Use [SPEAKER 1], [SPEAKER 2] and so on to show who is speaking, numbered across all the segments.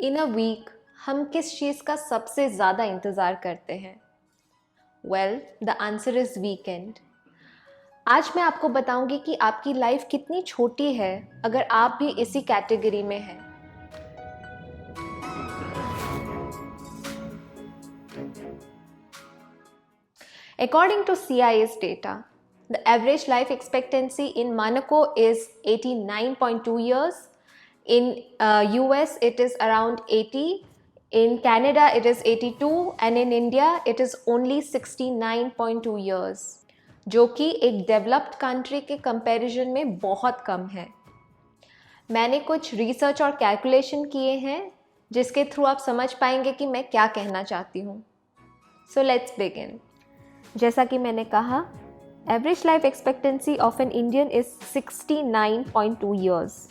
[SPEAKER 1] In a week हम किस चीज़ का सबसे ज़्यादा इंतज़ार करते हैं? Well, the answer is weekend. आज मैं आपको बताऊंगी कि आपकी लाइफ कितनी छोटी है अगर आप भी इसी कैटेगरी में हैं। According to CIA's data, the average life expectancy in Monaco is 89.2 years. In US, it is around 80. In Canada, it is 82. And in India, it is only 69.2 years. जो कि एक डेवलप्ड कंट्री के comparison में बहुत कम है। मैंने कुछ research और कैलकुलेशन किए हैं जिसके थ्रू आप समझ पाएंगे कि मैं क्या कहना चाहती हूँ। So let's begin. जैसा कि मैंने कहा, average life expectancy of an Indian is 69.2 years.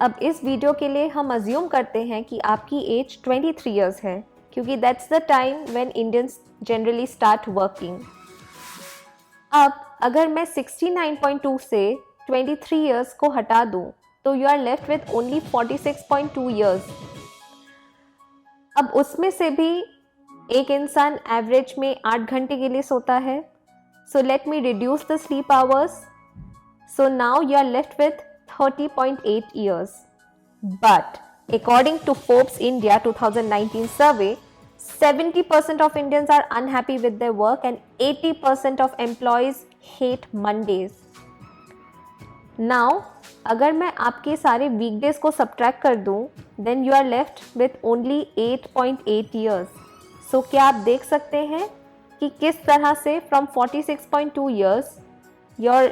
[SPEAKER 1] अब इस वीडियो के लिए हम अज्यूम करते हैं कि आपकी एज 23 ईयर्स है, क्योंकि that's the time when Indians generally start working. अब अगर मैं 69.2 से 23 ईयर्स को हटा दूं तो you are left with only 46.2 years. अब उसमें से भी एक इंसान एवरेज में 8 घंटे के लिए सोता है। So let me reduce the sleep hours. So now you are left with 30.8 years. But according to Forbes India 2019 survey, 70% of Indians are unhappy with their work and 80% of employees hate Mondays. Now, अगर मैं आपके सारे weekdays को subtract कर दूं, then you are left with only 8.8 years. So क्या आप देख सकते हैं कि किस तरह से from 46.2 years your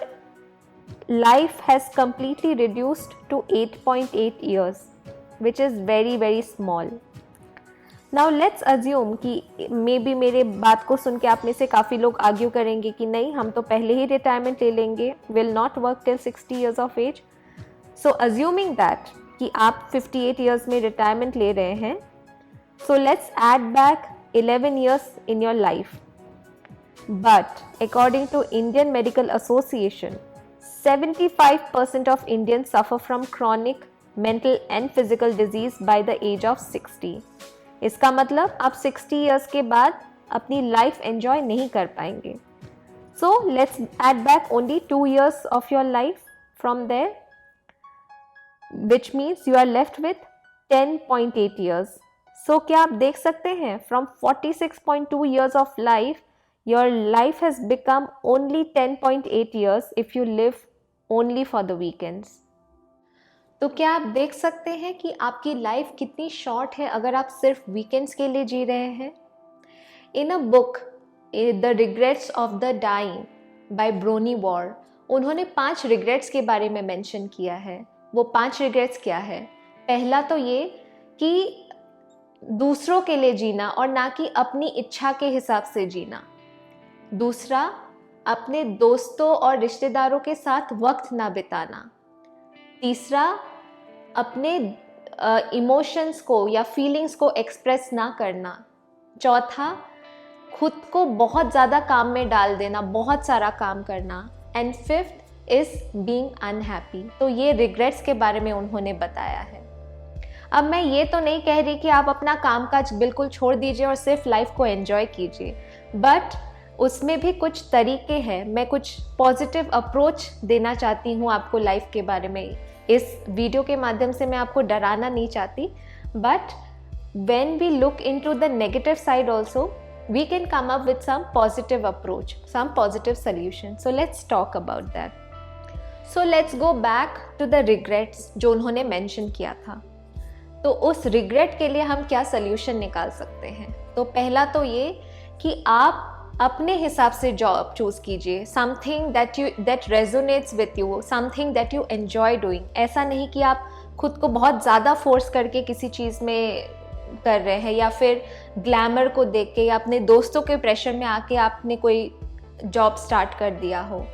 [SPEAKER 1] life has completely reduced to 8.8 years, which is very very small. Now let's assume कि maybe मेरे बात को सुन के आप में से काफ़ी लोग आर्ग्यू करेंगे कि नहीं, हम तो पहले ही रिटायरमेंट ले लेंगे, will not work till 60 years of age. So assuming that कि आप 58 years में रिटायरमेंट ले रहे हैं, so let's add back 11 years in your life. But according to Indian Medical Association, 75% of Indians suffer from chronic mental and physical disease by the age of 60. इसका मतलब आप 60 years के बाद अपनी लाइफ एंजॉय नहीं कर पाएंगे। So let's add back only 2 years of your life from there, which means you are left with 10.8 years. So क्या आप देख सकते हैं, from 46.2 years of life, your life has become only 10.8 years if you live only for the weekends. तो क्या आप देख सकते हैं कि आपकी लाइफ कितनी शॉर्ट है अगर आप सिर्फ वीकेंड्स के लिए जी रहे हैं। In a book the regrets of the dying by Bronnie Ware, उन्होंने 5 रिग्रेट्स के बारे में मेंशन किया है। वो 5 रिग्रेट्स क्या है? पहला तो ये कि दूसरों के लिए जीना और ना कि अपनी इच्छा के हिसाब से जीना। दूसरा, अपने दोस्तों और रिश्तेदारों के साथ वक्त ना बिताना। तीसरा, अपने इमोशंस को या फीलिंग्स को एक्सप्रेस ना करना। चौथा, खुद को बहुत ज़्यादा काम में डाल देना, बहुत सारा काम करना। And fifth is being unhappy. तो ये रिग्रेट्स के बारे में उन्होंने बताया है। अब मैं ये तो नहीं कह रही कि आप अपना कामकाज बिल्कुल छोड़ दीजिए और सिर्फ लाइफ को एंजॉय कीजिए, बट उसमें भी कुछ तरीके हैं। मैं कुछ पॉजिटिव अप्रोच देना चाहती हूँ आपको लाइफ के बारे में। इस वीडियो के माध्यम से मैं आपको डराना नहीं चाहती, but when we look into the negative side also we can come up with some positive approach, some positive solution. So let's talk about that. So let's go back to the regrets जो उन्होंने mention किया था। तो उस regret के लिए हम क्या सोल्यूशन निकाल सकते हैं? तो पहला तो ये कि आप अपने हिसाब से जॉब चूज़ कीजिए, something that resonates with you, something that you enjoy doing. ऐसा नहीं कि आप खुद को बहुत ज़्यादा फोर्स करके किसी चीज़ में कर रहे हैं, या फिर ग्लैमर को देख के या अपने दोस्तों के प्रेशर में आके आपने कोई जॉब स्टार्ट कर दिया हो।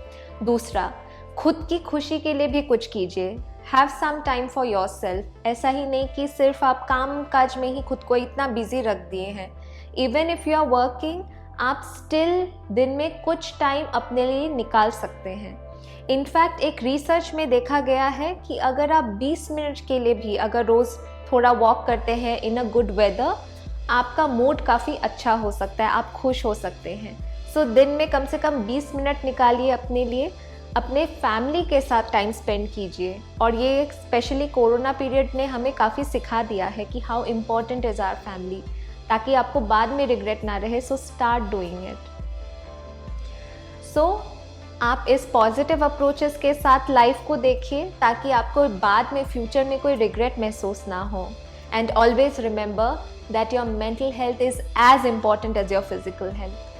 [SPEAKER 1] दूसरा, खुद की खुशी के लिए भी कुछ कीजिए। Have some time for your self. ऐसा ही नहीं कि सिर्फ आप काम काज में ही खुद को इतना बिजी रख दिए हैं। Even if you are working, आप स्टिल दिन में कुछ टाइम अपने लिए निकाल सकते हैं। इनफैक्ट एक रिसर्च में देखा गया है कि अगर आप 20 मिनट के लिए भी अगर रोज़ थोड़ा वॉक करते हैं इन अ गुड वेदर, आपका मूड काफ़ी अच्छा हो सकता है, आप खुश हो सकते हैं। सो दिन में कम से कम 20 मिनट निकालिए अपने लिए, अपने फैमिली के साथ टाइम स्पेंड कीजिए। और ये स्पेशली कोरोना पीरियड ने हमें काफ़ी सिखा दिया है कि how important is our family, ताकि आपको बाद में रिग्रेट ना रहे। So start doing it. So आप इस पॉजिटिव अप्रोचेस के साथ लाइफ को देखिए, ताकि आपको बाद में फ्यूचर में कोई रिग्रेट महसूस ना हो। And always remember that your mental health is as important as your physical health.